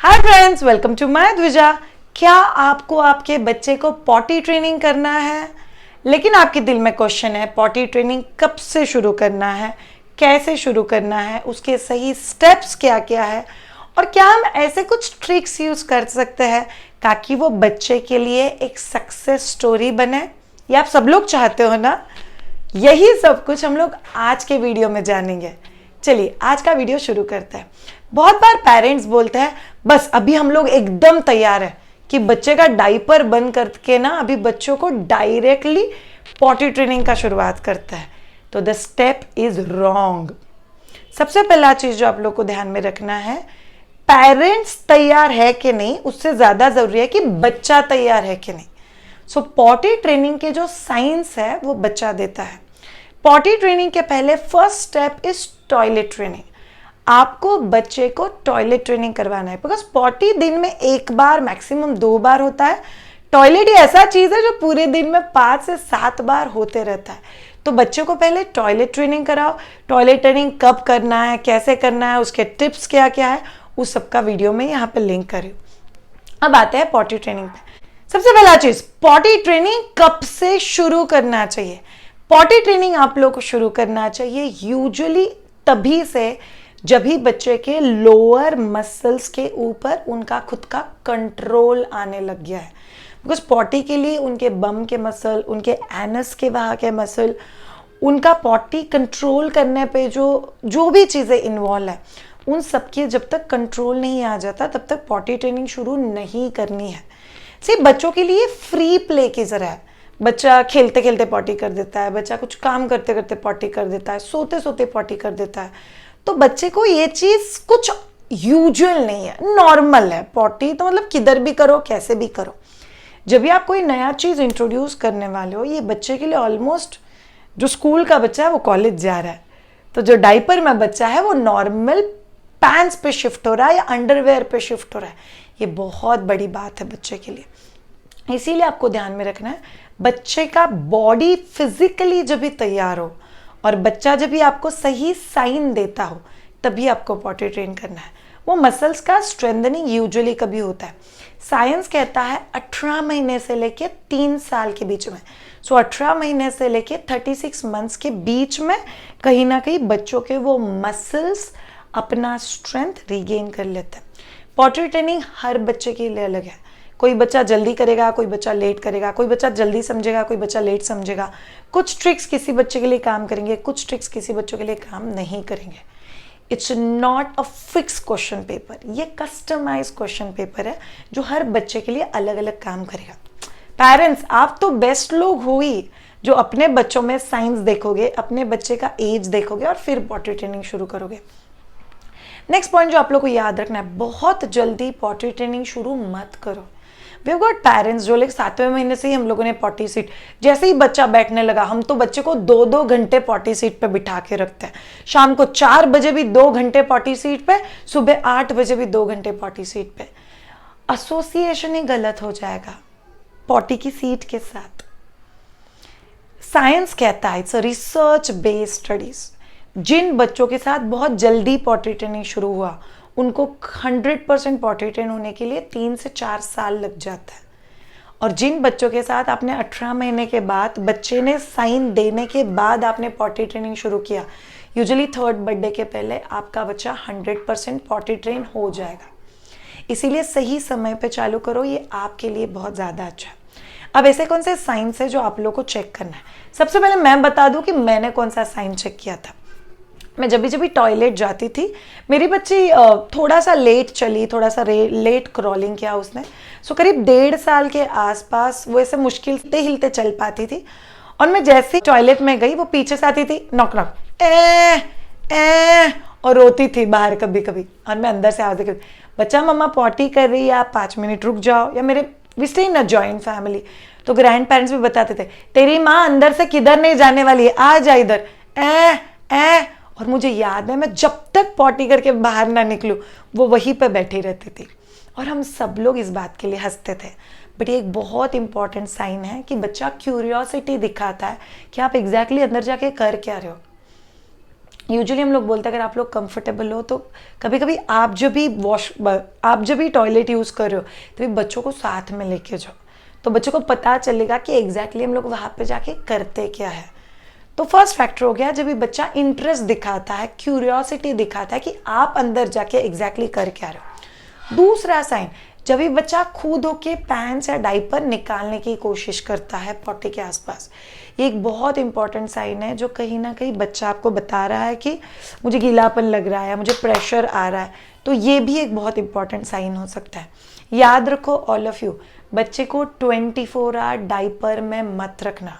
Hi friends, welcome to my Dwija. क्या आपको आपके बच्चे को पॉटी ट्रेनिंग करना है, लेकिन आपके दिल में क्वेश्चन है पॉटी ट्रेनिंग कब से शुरू करना है, कैसे शुरू करना है, उसके सही स्टेप्स क्या क्या है और क्या हम ऐसे कुछ ट्रिक्स यूज कर सकते हैं ताकि वो बच्चे के लिए एक सक्सेस स्टोरी बने। ये आप सब लोग चाहते हो ना। यही सब कुछ हम लोग आज के वीडियो में जानेंगे। चलिए आज का वीडियो शुरू करते हैं। बहुत बार पेरेंट्स बोलते हैं बस अभी हम लोग एकदम तैयार है कि बच्चे का डायपर बंद करके ना अभी बच्चों को डायरेक्टली पॉटी ट्रेनिंग का शुरुआत करता है। तो द स्टेप इज रॉन्ग। सबसे पहला चीज जो आप लोग को ध्यान में रखना है, पेरेंट्स तैयार है कि नहीं उससे ज्यादा जरूरी है कि बच्चा तैयार है कि नहीं। सो पॉटी ट्रेनिंग के जो साइंस है वो बच्चा देता है। पॉटी ट्रेनिंग के पहले first step is toilet training. आपको बच्चे को टॉयलेट ट्रेनिंग करवाना है, बिकॉज पॉटी दिन में एक बार मैक्सिमम 2 बार होता है। टॉयलेट ही ऐसा चीज है जो पूरे दिन में 5 से 7 बार होते रहता है। तो बच्चे को पहले टॉयलेट ट्रेनिंग कराओ। टॉयलेट ट्रेनिंग कब करना है, कैसे करना है, उसके टिप्स क्या क्या है, उस सबका वीडियो में यहाँ पे लिंक करी। अब आते हैं पॉटी ट्रेनिंग पे। सबसे पहला चीज, पॉटी ट्रेनिंग कब से शुरू करना चाहिए। पॉटी ट्रेनिंग आप लोग को शुरू करना चाहिए यूजुअली तभी से जब भी बच्चे के लोअर मसल्स के ऊपर उनका खुद का कंट्रोल आने लग गया है। बिकॉज पॉटी के लिए उनके बम के मसल, उनके एनस के वहाँ के मसल, उनका पॉटी कंट्रोल करने पे जो भी चीज़ें इन्वॉल्व है, उन सबके जब तक कंट्रोल नहीं आ जाता तब तक पॉटी ट्रेनिंग शुरू नहीं करनी है। सिर्फ बच्चों के लिए फ्री प्ले की जरा है। बच्चा खेलते खेलते पॉटी कर देता है, बच्चा कुछ काम करते करते पॉटी कर देता है, सोते सोते पॉटी कर देता है। तो बच्चे को ये चीज कुछ यूजुअल नहीं है, नॉर्मल है। पॉटी तो मतलब किधर भी करो, कैसे भी करो। जब भी आप कोई नया चीज इंट्रोड्यूस करने वाले हो, ये बच्चे के लिए ऑलमोस्ट, जो स्कूल का बच्चा है वो कॉलेज जा रहा है, तो जो डायपर में बच्चा है वो नॉर्मल पैंट्स पे शिफ्ट हो रहा है या अंडरवेयर पे शिफ्ट हो रहा है। ये बहुत बड़ी बात है बच्चे के लिए। इसीलिए आपको ध्यान में रखना है, बच्चे का बॉडी फिजिकली जब भी तैयार हो और बच्चा जब भी आपको सही साइन देता हो तभी आपको पॉटी ट्रेन करना है। वो मसल्स का स्ट्रेंथनिंग यूजुअली कभी होता है, साइंस कहता है 18 महीने से लेके 3 साल के बीच में। सो 18 महीने से लेके 36 मंथ्स के बीच में कहीं ना कहीं बच्चों के वो मसल्स अपना स्ट्रेंथ रिगेन कर लेते हैं। पॉटी ट्रेनिंग हर बच्चे के लिए अलग है। कोई बच्चा जल्दी करेगा, कोई बच्चा लेट करेगा, कोई बच्चा जल्दी समझेगा, कोई बच्चा लेट समझेगा। कुछ ट्रिक्स किसी बच्चे के लिए काम करेंगे, कुछ ट्रिक्स किसी बच्चों के लिए काम नहीं करेंगे। It's not a fix question paper, ये कस्टमाइज क्वेश्चन पेपर है जो हर बच्चे के लिए अलग अलग काम करेगा। पेरेंट्स, आप तो बेस्ट लोग हो ही जो अपने बच्चों में साइंस देखोगे, अपने बच्चे का एज देखोगे और फिर पॉटी ट्रेनिंग शुरू करोगे। नेक्स्ट पॉइंट जो आप लोग को याद रखना है, बहुत जल्दी पॉटी ट्रेनिंग शुरू मत करो। वी हैव गॉट पेरेंट्स जो लोग 7वें महीने से ही हम लोगों ने पॉटी सीट, जैसे ही बच्चा बैठने लगा हम तो बच्चे को 2-2 घंटे पॉटी सीट पे बिठा के रखते हैं। शाम को 4 बजे भी 2 घंटे पॉटी सीट पे, सुबह 8 बजे भी 2 घंटे पॉटी सीट पे। एसोसिएशन ही गलत हो जाएगा पॉटी की सीट के साथ। साइंस कहता है, it's a research based studies, जिन बच्चों के साथ बहुत जल्दी पॉटी ट्रेनिंग शुरू हुआ उनको 100% पॉटी ट्रेन होने के लिए 3 से 4 साल लग जाता है। और जिन बच्चों के साथ आपने 18 महीने के बाद, बच्चे ने साइन देने के बाद आपने पॉटी ट्रेनिंग शुरू किया, यूजुअली 3rd बर्थडे के पहले आपका बच्चा 100% पॉटी ट्रेन हो जाएगा। इसीलिए सही समय पे चालू करो, ये आपके लिए बहुत ज़्यादा अच्छा है। अब ऐसे कौन से साइंस है जो आप लोग को चेक करना है। सबसे पहले मैं बता दूं कि मैंने कौन सा साइन चेक किया था। मैं जब भी टॉयलेट जाती थी, मेरी बच्ची थोड़ा सा लेट चली, थोड़ा सा लेट क्रॉलिंग किया उसने। सो करीब 1.5 साल के आसपास वो ऐसे मुश्किल हिलते हिलते चल पाती थी। और मैं जैसे ही टॉयलेट में गई वो पीछे से आती थी, नॉक नॉक और रोती थी बाहर कभी कभी। और मैं अंदर से आवाज़, बच्चा मम्मा पॉटी कर रही है, आप 5 मिनट रुक जाओ। या मेरे we stay in a joint family, तो ग्रैंड पेरेंट्स भी बताते थे तेरी माँ अंदर से किधर नहीं जाने वाली है, आ जा इधर। और मुझे याद है मैं जब तक पॉटी करके बाहर ना निकलूं वो वहीं पे बैठी रहती थी। और हम सब लोग इस बात के लिए हंसते थे। बट ये एक बहुत इंपॉर्टेंट साइन है कि बच्चा क्यूरियोसिटी दिखाता है कि आप एग्जैक्टली अंदर जाके कर क्या रहे हो। यूजुअली हम लोग बोलते हैं अगर आप लोग कंफर्टेबल हो तो कभी कभी आप जब भी टॉयलेट यूज़ कर रहे हो तभी बच्चों को साथ में लेके जाओ, तो बच्चों को पता चलेगा कि एग्जैक्टली हम लोग वहाँ पे जाके करते क्या है। तो फर्स्ट फैक्टर हो गया जब भी बच्चा इंटरेस्ट दिखाता है, क्यूरियोसिटी दिखाता है कि आप अंदर जाके एग्जैक्टली कर क्या रहे हो। दूसरा साइन, जब भी बच्चा खुद होके पैंट्स या डाइपर निकालने की कोशिश करता है पॉटी के आसपास, ये एक बहुत इंपॉर्टेंट साइन है जो कहीं ना कहीं बच्चा आपको बता रहा है कि मुझे गीलापन लग रहा है, मुझे प्रेशर आ रहा है। तो ये भी एक बहुत इंपॉर्टेंट साइन हो सकता है। याद रखो ऑल ऑफ यू, बच्चे को 24 आवर डाइपर में मत रखना,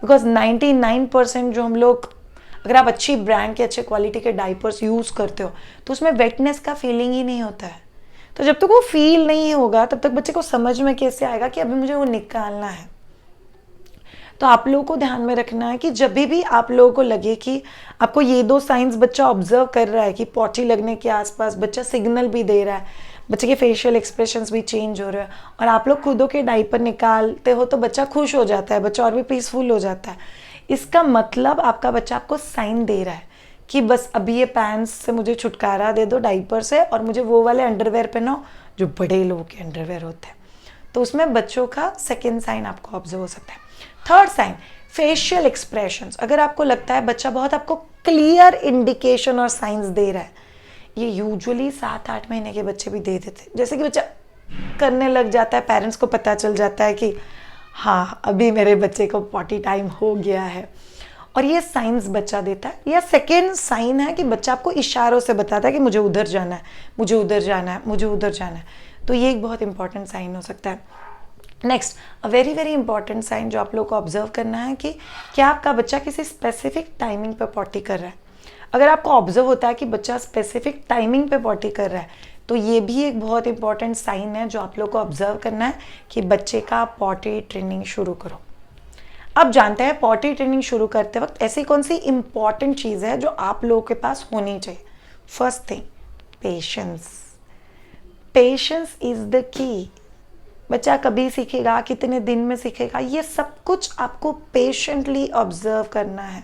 बिकॉज 99% जो हम लोग, अगर आप अच्छी ब्रांड के अच्छे क्वालिटी के डाइपर्स यूज़ करते हो तो उसमें वेटनेस का फीलिंग ही नहीं होता है। तो जब तक वो फील नहीं होगा तब तक बच्चे को समझ में कैसे आएगा कि अभी मुझे वो निकालना है। तो आप लोगों को ध्यान में रखना है कि जब भी आप लोगों को लगे कि आपको ये 2 साइंस बच्चा ऑब्जर्व कर रहा है कि पॉटी लगने के आसपास बच्चा सिग्नल भी दे रहा है, बच्चे के फेशियल एक्सप्रेशंस भी चेंज हो रहे हैं, और आप लोग खुदों के डाइपर निकालते हो तो बच्चा खुश हो जाता है, बच्चा और भी पीसफुल हो जाता है, इसका मतलब आपका बच्चा आपको साइन दे रहा है कि बस अभी ये पैंट्स से मुझे छुटकारा दे दो, डाइपर से, और मुझे वो वाले अंडरवेयर पहनाओ जो बड़े लोगों के अंडरवेयर होते हैं। तो उसमें बच्चों का सेकेंड साइन आपको ऑब्जर्व हो सकता है। Third sign, facial expressions. अगर आपको लगता है बच्चा बहुत आपको क्लियर इंडिकेशन और साइंस दे रहा है, ये यूजुअली 7-8 महीने के बच्चे भी दे देते हैं। जैसे कि बच्चा करने लग जाता है, पेरेंट्स को पता चल जाता है कि हाँ अभी मेरे बच्चे को पॉटी टाइम हो गया है, और ये साइंस बच्चा देता है। या सेकेंड साइन है कि बच्चा आपको इशारों से बताता है कि मुझे उधर जाना है, मुझे उधर जाना है, मुझे उधर जाना है। तो ये एक बहुत इंपॉर्टेंट साइन हो सकता है। Next, a very very important sign जो आप लोग को ऑब्जर्व करना है कि क्या आपका बच्चा किसी स्पेसिफिक टाइमिंग पे पॉटी कर रहा है। अगर आपको ऑब्जर्व होता है कि बच्चा स्पेसिफिक टाइमिंग पे पॉटी कर रहा है तो ये भी एक बहुत इंपॉर्टेंट साइन है जो आप लोग को ऑब्जर्व करना है कि बच्चे का पॉटी ट्रेनिंग शुरू करो। अब जानते हैं पॉटी ट्रेनिंग शुरू करते वक्त ऐसी कौन सी इंपॉर्टेंट चीज़ है जो आप लोगों के पास होनी चाहिए। First thing, patience. Patience is the key. बच्चा कभी सीखेगा, कितने दिन में सीखेगा, ये सब कुछ आपको पेशेंटली ऑब्जर्व करना है।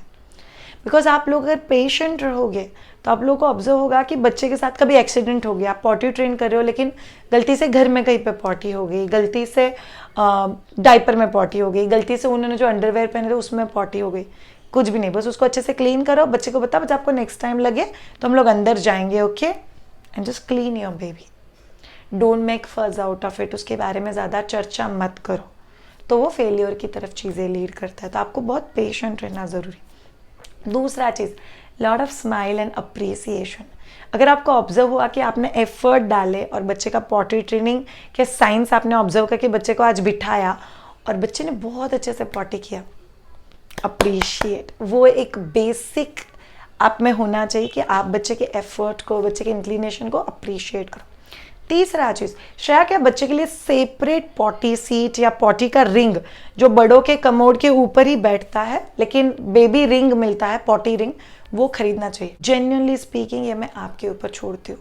बिकॉज आप लोग अगर पेशेंट रहोगे तो आप लोगों को ऑब्जर्व होगा कि बच्चे के साथ कभी एक्सीडेंट हो गया, आप पॉटी ट्रेन कर रहे हो लेकिन गलती से घर में कहीं पे पॉटी हो गई, गलती से डाइपर में पॉटी हो गई, गलती से उन्होंने जो अंडरवेयर पहने थे उसमें पॉटी हो गई। कुछ भी नहीं, बस उसको अच्छे से क्लीन करो, बच्चे को बता, बच्चा आपको नेक्स्ट टाइम लगे तो हम लोग अंदर जाएंगे, okay, and just clean your baby, don't make fuss out of it. उसके बारे में ज़्यादा चर्चा मत करो, तो वो फेलियर की तरफ चीज़ें लीड करता है। तो आपको बहुत पेशेंट रहना ज़रूरी। दूसरा चीज़, lot of smile and appreciation. अगर आपको ऑब्जर्व हुआ कि आपने एफर्ट डाले और बच्चे का पॉटी ट्रेनिंग के साइंस आपने ऑब्जर्व करके बच्चे को आज बिठाया और बच्चे ने बहुत अच्छे से पॉटी किया, अप्रिशिएट। वो एक बेसिक आप में होना चाहिए कि आप बच्चे के एफर्ट को, बच्चे के इंक्लिनेशन को अप्रिशिएट करो। तीसरा चीज़, श्रेया क्या बच्चे के लिए सेपरेट पॉटी सीट या पॉटी का रिंग जो बड़ों के कमोड के ऊपर ही बैठता है लेकिन बेबी रिंग मिलता है, पॉटी रिंग, वो खरीदना चाहिए। जेन्युइनली स्पीकिंग ये मैं आपके ऊपर छोड़ती हूँ,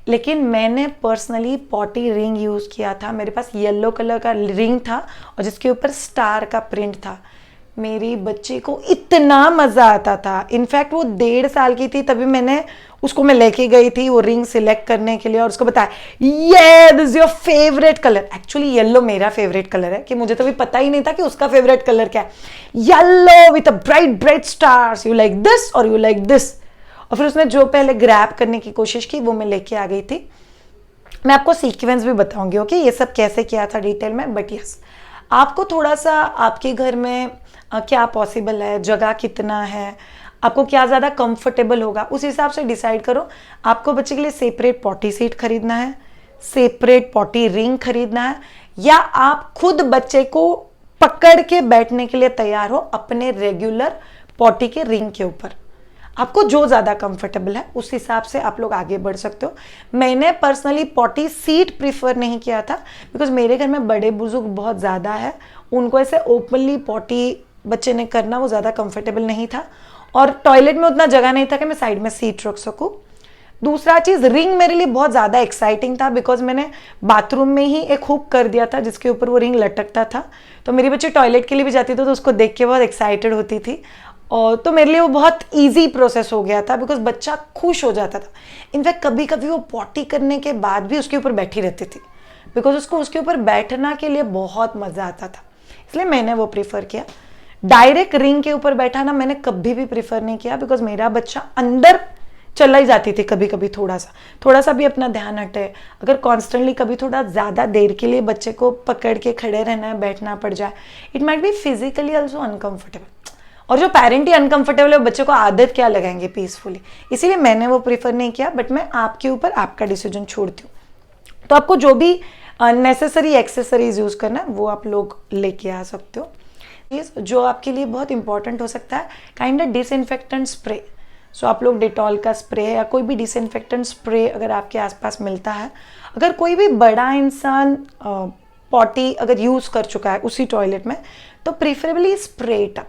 लेकिन मैंने पर्सनली पॉटी रिंग यूज़ किया था। मेरे पास येलो कलर का रिंग था और जिसके ऊपर स्टार का प्रिंट था। मेरी बच्ची को इतना मज़ा आता था। इनफैक्ट वो 1.5 साल की थी तभी मैं लेके गई थी वो रिंग सिलेक्ट करने के लिए और उसको बताया, ये this is your favourite colour. Actually yellow मेरा फेवरेट कलर है, कि मुझे तो भी पता ही नहीं था कि उसका फेवरेट कलर क्या है। Yellow with a bright bright stars, you like this और यू लाइक दिस। और फिर उसने जो पहले ग्रैब करने की कोशिश की वो मैं लेके आ गई थी। मैं आपको सीक्वेंस भी बताऊंगी, ओके, ये सब कैसे किया था डिटेल में। बट यस, आपको थोड़ा सा आपके घर में क्या पॉसिबल है, जगह कितना है, आपको क्या ज़्यादा कंफर्टेबल होगा, उस हिसाब से डिसाइड करो। आपको बच्चे के लिए सेपरेट पॉटी सीट खरीदना है, सेपरेट पॉटी रिंग खरीदना है, या आप खुद बच्चे को पकड़ के बैठने के लिए तैयार हो अपने रेगुलर पॉटी के रिंग के ऊपर। आपको जो ज़्यादा कंफर्टेबल है उस हिसाब से आप लोग आगे बढ़ सकते हो। मैंने पर्सनली पॉटी सीट प्रीफर नहीं किया था बिकॉज मेरे घर में बड़े बुजुर्ग बहुत ज़्यादा है, उनको ऐसे ओपनली पॉटी बच्चे ने करना वो ज़्यादा कंफर्टेबल नहीं था, और टॉयलेट में उतना जगह नहीं था कि मैं साइड में सीट रख सकूं। दूसरा चीज़, रिंग मेरे लिए बहुत ज़्यादा एक्साइटिंग था बिकॉज मैंने बाथरूम में ही एक हुक कर दिया था जिसके ऊपर वो रिंग लटकता था, तो मेरी बच्ची टॉयलेट के लिए भी जाती थी तो उसको देख के बहुत एक्साइटेड होती थी। और तो मेरे लिए वो बहुत इजी प्रोसेस हो गया था, बिकॉज बच्चा खुश हो जाता था। इनफैक्ट कभी कभी वो पॉटी करने के बाद भी उसके ऊपर बैठी रहती थी, बिकॉज उसको उसके ऊपर बैठना के लिए बहुत मज़ा आता था, इसलिए मैंने वो प्रीफर किया। डायरेक्ट रिंग के ऊपर बैठाना मैंने कभी भी प्रीफर नहीं किया, बिकॉज मेरा बच्चा अंदर चला ही जाती थी कभी कभी, थोड़ा सा भी अपना ध्यान हटे। अगर कॉन्स्टेंटली कभी थोड़ा ज़्यादा देर के लिए बच्चे को पकड़ के खड़े रहना है, बैठना पड़ जाए, it might be physically also uncomfortable. और जो पेरेंट ही अनकंफर्टेबल है, बच्चे को आदत क्या लगाएंगे पीसफुली, इसीलिए मैंने वो प्रीफर नहीं किया। बट मैं आपके ऊपर आपका डिसीजन छोड़ती हूँ। तो आपको जो भी नेसेसरी एक्सेसरीज यूज़ करना है वो आप लोग लेके आ सकते हो। जो आपके लिए बहुत इंपॉर्टेंट हो सकता है, काइंड ऑफ डिसइंफेक्टेंट स्प्रे। सो आप लोग डिटॉल का स्प्रे या कोई भी डिसइंफेक्टेंट स्प्रे अगर आपके आसपास मिलता है, अगर कोई भी बड़ा इंसान पॉटी अगर यूज़ कर चुका है उसी टॉयलेट में, तो preferably spray it up,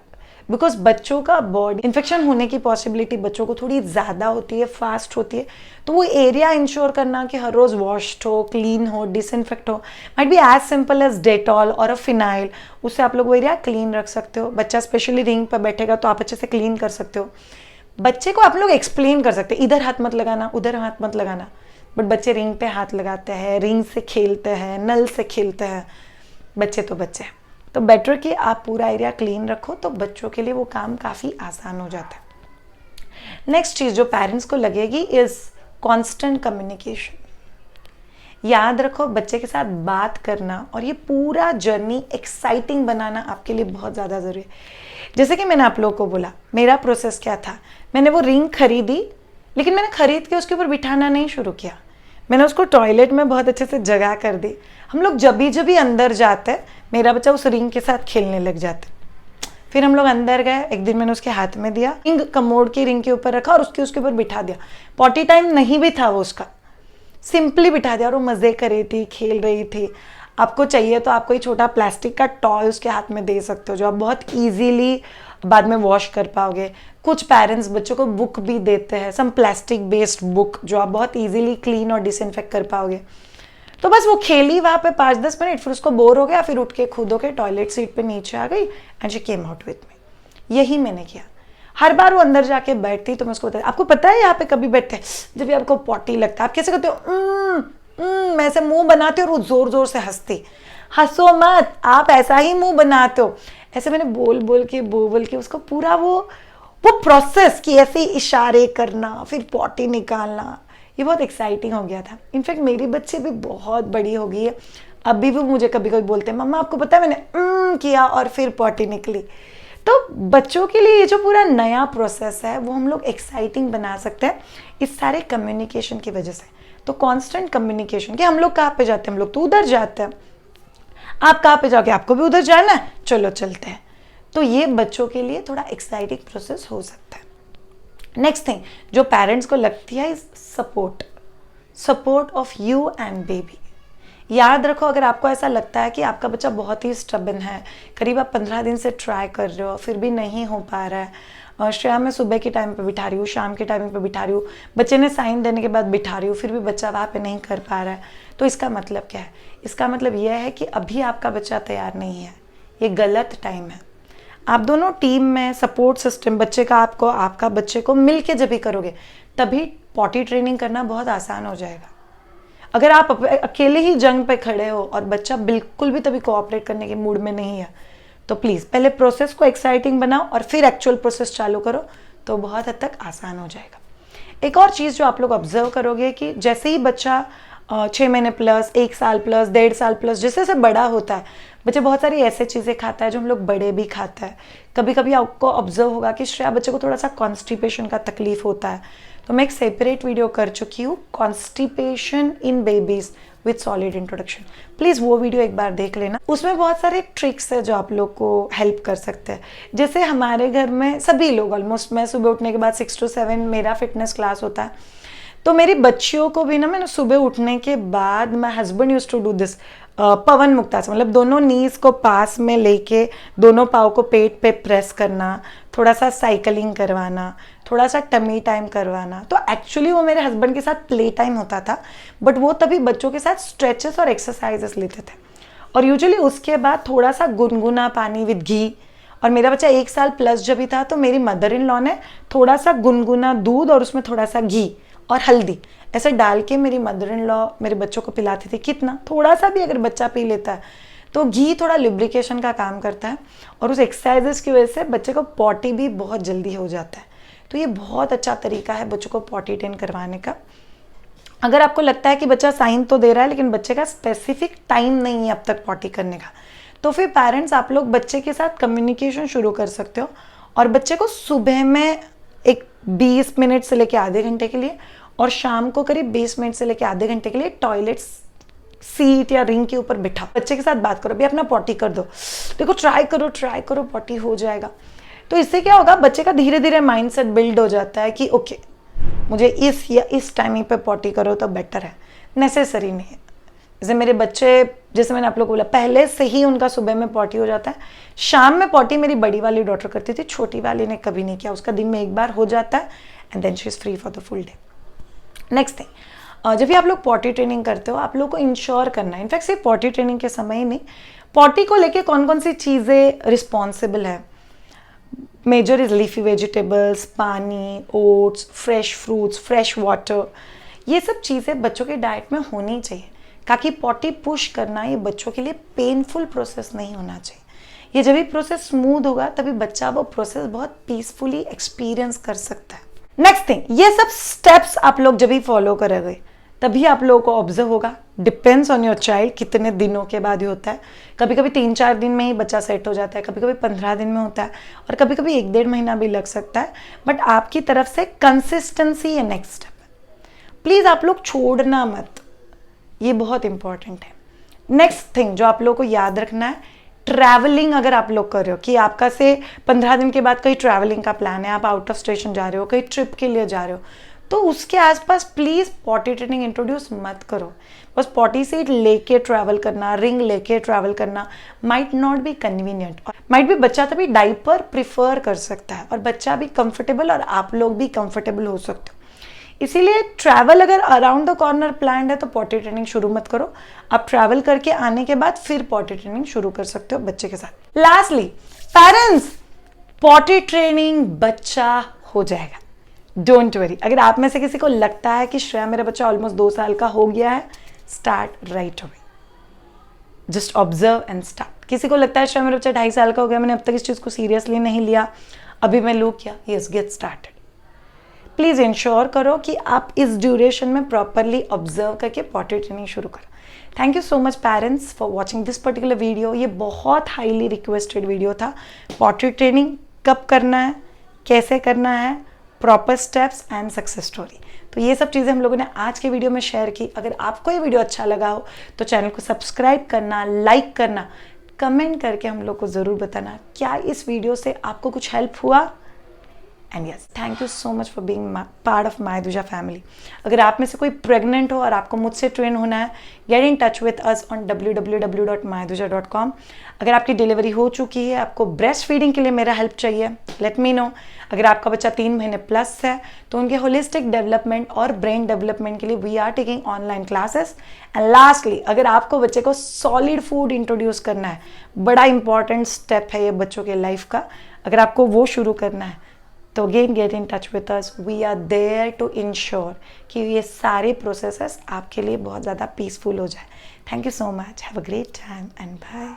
because बच्चों का बॉडी इन्फेक्शन होने की पॉसिबिलिटी बच्चों को थोड़ी ज़्यादा होती है, फास्ट होती है। तो वो एरिया इंश्योर करना कि हर रोज़ वॉश्ड हो, क्लीन हो, डिसइंफेक्ट हो, might be as simple as Dettol और अ फिनाइल। उससे आप लोग वो एरिया क्लीन रख सकते हो। बच्चा स्पेशली रिंग पर बैठेगा तो आप अच्छे से क्लीन कर सकते हो। बच्चे को आप लोग एक्सप्लेन कर सकते हैं, इधर हाथ मत लगाना, उधर हाथ मत लगाना। बट बच्चे रिंग पे हाथ लगाते हैं, रिंग से खेलते हैं, नल से खेलते हैं, बच्चे तो बच्चे हैं। तो बेटर कि आप पूरा एरिया क्लीन रखो, तो बच्चों के लिए वो काम काफ़ी आसान हो जाता है। नेक्स्ट चीज़ जो पेरेंट्स को लगेगी इज़ कॉन्स्टेंट कम्युनिकेशन। याद रखो, बच्चे के साथ बात करना और ये पूरा जर्नी एक्साइटिंग बनाना आपके लिए बहुत ज़्यादा ज़रूरी है। जैसे कि मैंने आप लोगों को बोला, मेरा प्रोसेस क्या था, मैंने वो रिंग खरीदी, लेकिन मैंने खरीद के उसके ऊपर बिठाना नहीं शुरू किया। मैंने उसको टॉयलेट में बहुत अच्छे से जगह कर दी। हम लोग जब भी अंदर जाते हैं, मेरा बच्चा उस रिंग के साथ खेलने लग जाता है। फिर हम लोग अंदर गए, एक दिन मैंने उसके हाथ में दिया, रिंग कमोड की रिंग के ऊपर रखा और उसके ऊपर बिठा दिया। पॉटी टाइम नहीं भी था वो उसका, सिंपली बिठा दिया और वो मज़े कर रही थी, खेल रही थी। आपको चाहिए तो आप कोई छोटा प्लास्टिक का टॉय उसके हाथ में दे सकते हो, जो आप बहुत ईजीली बाद में वॉश कर पाओगे। कुछ पेरेंट्स बच्चों को बुक भी देते हैं, सम प्लास्टिक बेस्ड बुक, जो आप बहुत ईजीली क्लीन और डिसइंफेक्ट कर पाओगे। तो बस वो खेली वहाँ पे 5-10 मिनट, फिर उसको बोर हो गया, फिर उठ के खुद होके टॉयलेट सीट पे नीचे आ गई and she came out with me. यही मैंने किया। हर बार वो अंदर जाके बैठती तो मैं उसको बताती, आपको पता है यहाँ पे कभी बैठते हैं जब भी आपको पॉटी लगता है, आप कैसे करते हो, मैं ऐसे मुंह बनाते हो और वो जोर जोर से हंसती। हंसो मत, आप ऐसा ही मुंह बनाते हो। ऐसे मैंने बोल के उसको पूरा वो प्रोसेस कि ऐसे इशारे करना, फिर पॉटी निकालना, ये बहुत एक्साइटिंग हो गया था। इनफैक्ट मेरी बच्ची भी बहुत बड़ी हो गई है, अभी भी मुझे कभी कभी बोलते हैं, मम्मा आपको पता है मैंने किया और फिर पॉटी निकली। तो बच्चों के लिए ये जो पूरा नया प्रोसेस है वो हम लोग एक्साइटिंग बना सकते हैं इस सारे कम्युनिकेशन की वजह से। तो कांस्टेंट कम्युनिकेशन कि हम लोग कहाँ पे जाते हैं, हम लोग तो उधर जाते हैं, आप कहाँ पे जाओगे, आपको भी उधर जाना है, चलो चलते हैं। तो ये बच्चों के लिए थोड़ा एक्साइटिंग प्रोसेस हो सकता है। नेक्स्ट थिंग जो पेरेंट्स को लगती है is support of you and baby. याद रखो, अगर आपको ऐसा लगता है कि आपका बच्चा बहुत ही स्टबन है, करीब आप 15 दिन से ट्राई कर रहे हो, फिर भी नहीं हो पा रहा है, और श्रेया मैं सुबह के टाइम पे बिठा रही हूँ, शाम के टाइम पे बिठा रही हूँ, बच्चे ने साइन देने के बाद बिठा रही हूँ, फिर भी बच्चा वहाँ पे नहीं कर पा रहा है, तो इसका मतलब क्या है? इसका मतलब यह है कि अभी आपका बच्चा तैयार नहीं है, ये गलत टाइम है। आप दोनों टीम में सपोर्ट सिस्टम, बच्चे का आपको, आपका बच्चे को मिल के जब भी करोगे तभी पॉटी ट्रेनिंग करना बहुत आसान हो जाएगा। अगर आप अकेले ही जंग पे खड़े हो और बच्चा बिल्कुल भी तभी कोऑपरेट करने के मूड में नहीं है, तो प्लीज़ पहले प्रोसेस को एक्साइटिंग बनाओ और फिर एक्चुअल प्रोसेस चालू करो, तो बहुत हद तक आसान हो जाएगा। एक और चीज़ जो आप लोग ऑब्जर्व करोगे कि जैसे ही बच्चा 6 महीने प्लस, 1 साल प्लस, 1.5 साल प्लस जैसे जैसे बड़ा होता है, बच्चे बहुत सारी ऐसे चीज़ें खाता है जो हम लोग बड़े भी खाता है। कभी कभी आपको ऑब्जर्व होगा कि श्रेया बच्चे को थोड़ा सा कॉन्स्टिपेशन का तकलीफ होता है, तो मैं एक सेपरेट वीडियो कर चुकी हूँ, constipation in babies with solid introduction. Please वो वीडियो एक बार देख लेना, उसमें बहुत सारे ट्रिक्स है जो आप लोग को हेल्प कर सकते हैं। जैसे हमारे घर में सभी लोग ऑलमोस्ट, मैं सुबह उठने के बाद 6 to 7 मेरा फिटनेस क्लास होता है, तो मेरी बच्चियों को भी ना मैंने सुबह उठने के बाद, my husband use to do this pawan muktasana, मतलब दोनों नीज को पास में लेके दोनों पाँव को पेट पे प्रेस करना, थोड़ा सा साइकिलिंग करवाना, थोड़ा सा टमी टाइम करवाना। तो एक्चुअली वो मेरे हस्बैंड के साथ प्ले टाइम होता था, बट वो तभी बच्चों के साथ स्ट्रेचेस और एक्सरसाइजेस लेते थे। और यूजुअली उसके बाद थोड़ा सा गुनगुना पानी विद घी और मेरा बच्चा 1 साल प्लस जब भी था तो मेरी मदर इन लॉ ने थोड़ा सा गुनगुना दूध और उसमें थोड़ा सा घी और हल्दी ऐसे डाल के मेरी मदर इन लॉ मेरे बच्चों को पिलाती थी। कितना, थोड़ा सा भी अगर बच्चा पी लेता है तो घी थोड़ा लुब्रिकेशन का काम करता है और उस एक्सरसाइजेस की वजह से बच्चे को पॉटी भी बहुत जल्दी हो जाता है। तो ये बहुत अच्छा तरीका है बच्चों को पॉटी ट्रेन करवाने का। अगर आपको लगता है कि बच्चा साइन तो दे रहा है लेकिन बच्चे का स्पेसिफिक टाइम नहीं है अब तक पॉटी करने का, तो फिर पेरेंट्स आप लोग बच्चे के साथ कम्युनिकेशन शुरू कर सकते हो और बच्चे को सुबह में एक 20 मिनट से लेकर आधे घंटे के लिए और शाम को करीब 20 मिनट से लेकर आधे घंटे के लिए टॉयलेट सीट या रिंग के ऊपर बिठा बच्चे के साथ बात करो, भी अपना पॉटी कर दो, देखो ट्राई करो पॉटी हो जाएगा। तो इससे क्या होगा, बच्चे का धीरे धीरे माइंडसेट बिल्ड हो जाता है कि ओके मुझे इस या इस टाइमिंग पे पॉटी करो तो बेटर है, नेसेसरी नहीं है। जैसे मेरे बच्चे, जैसे मैंने आप लोग को बोला, पहले से ही उनका सुबह में पॉटी हो जाता है। शाम में पॉटी मेरी बड़ी वाली डॉटर करती थी, छोटी वाली ने कभी नहीं किया। उसका दिन में एक बार हो जाता है and then she is free for the full day. Next thing, जब भी आप लोग पॉटी ट्रेनिंग करते हो आप लोग को इंश्योर करना है, इनफैक्ट सिर्फ पॉटी ट्रेनिंग के समय ही नहीं, पॉटी को लेके कौन कौन सी चीज़ें रिस्पॉन्सिबल है। मेजर इज लीफी वेजिटेबल्स, पानी, oats, fresh fruits, fresh water, ये सब चीज़ें बच्चों के डाइट में होनी चाहिए ताकि पॉटी पुश करना ये बच्चों के लिए पेनफुल प्रोसेस नहीं होना चाहिए। ये जब भी प्रोसेस स्मूथ होगा तभी बच्चा वो प्रोसेस बहुत पीसफुली एक्सपीरियंस कर सकता है। नेक्स्ट थिंग, ये सब स्टेप्स आप लोग जब भी फॉलो करोगे तभी आप लोगों को ऑब्जर्व होगा। डिपेंड्स ऑन योर चाइल्ड कितने दिनों के बाद ही होता है। कभी कभी 3-4 दिन में ही बच्चा सेट हो जाता है, कभी कभी 15 दिन में होता है और कभी कभी 1-1.5 महीना भी लग सकता है। बट आपकी तरफ से कंसिस्टेंसी ये नेक्स्ट स्टेप है। प्लीज़ आप लोग छोड़ना मत, ये बहुत इंपॉर्टेंट है। नेक्स्ट थिंग जो आप लोग को याद रखना है, ट्रैवलिंग अगर आप लोग कर रहे हो कि आपका से 15 दिन के बाद कहीं ट्रैवलिंग का प्लान है, आप आउट ऑफ स्टेशन जा रहे हो, कहीं ट्रिप के लिए जा रहे हो, तो उसके आसपास प्लीज़ पॉटी ट्रेनिंग इंट्रोड्यूस मत करो। बस पॉटी सीट लेके ट्रैवल करना, रिंग लेके ट्रैवल करना might not be convenient. Might भी बच्चा तभी डाइपर प्रिफर कर सकता है और बच्चा भी कंफर्टेबल और आप लोग भी कंफर्टेबल हो सकते हो। इसीलिए ट्रैवल अगर अराउंड द कॉर्नर प्लान है तो पॉटी ट्रेनिंग शुरू मत करो। आप ट्रैवल करके आने के बाद फिर पॉटी ट्रेनिंग शुरू कर सकते हो बच्चे के साथ। लास्टली, पेरेंट्स, पॉटी ट्रेनिंग बच्चा हो जाएगा, डोंट वरी। अगर आप में से किसी को लगता है कि श्रेया मेरा बच्चा ऑलमोस्ट 2 साल का हो गया है, start right away, just observe and start. किसी को लगता है श्रेया मेरा बच्चा 2.5 साल का हो गया, मैंने अब तक इस चीज़ को सीरियसली नहीं लिया, अभी मैं लूँ क्या, yes, get started. Please ensure करो कि आप इस ड्यूरेशन में प्रॉपरली ऑब्जर्व करके पॉटी ट्रेनिंग शुरू करो। Thank you so much parents for watching this particular video. ये बहुत हाईली रिक्वेस्टेड वीडियो था। पॉटी ट्रेनिंग कब करना है, कैसे करना है, proper steps and success story. तो ये सब चीज़ें हम लोगों ने आज के वीडियो में शेयर की। अगर आपको ये वीडियो अच्छा लगा हो तो चैनल को सब्सक्राइब करना, लाइक करना, कमेंट करके हम लोग को ज़रूर बताना क्या इस वीडियो से आपको कुछ हेल्प हुआ। And yes, thank you so much for being part of मायदुजा फैमिली। अगर आप में से कोई प्रेग्नेंट हो और आपको मुझसे ट्रेन होना है, gate in touch with us on www.mayaduja.com। अगर आपकी डिलीवरी हो चुकी है, आपको ब्रेस्ट फीडिंग के लिए मेरा हेल्प चाहिए, लेट मी नो। अगर आपका बच्चा 3 महीने प्लस है तो उनके होलिस्टिक डेवलपमेंट और ब्रेन डेवलपमेंट के लिए we are taking online classes. And lastly, अगर आपको बच्चे को सॉलिड फूड इंट्रोड्यूस करना है, बड़ा इंपॉर्टेंट स्टेप है ये बच्चों के लाइफ का, अगर आपको वो शुरू करना है तो again get in touch with us. We are there to ensure कि ये सारे प्रोसेसेस आपके लिए बहुत ज़्यादा पीसफुल हो जाए। Thank you so much, have a great time and bye.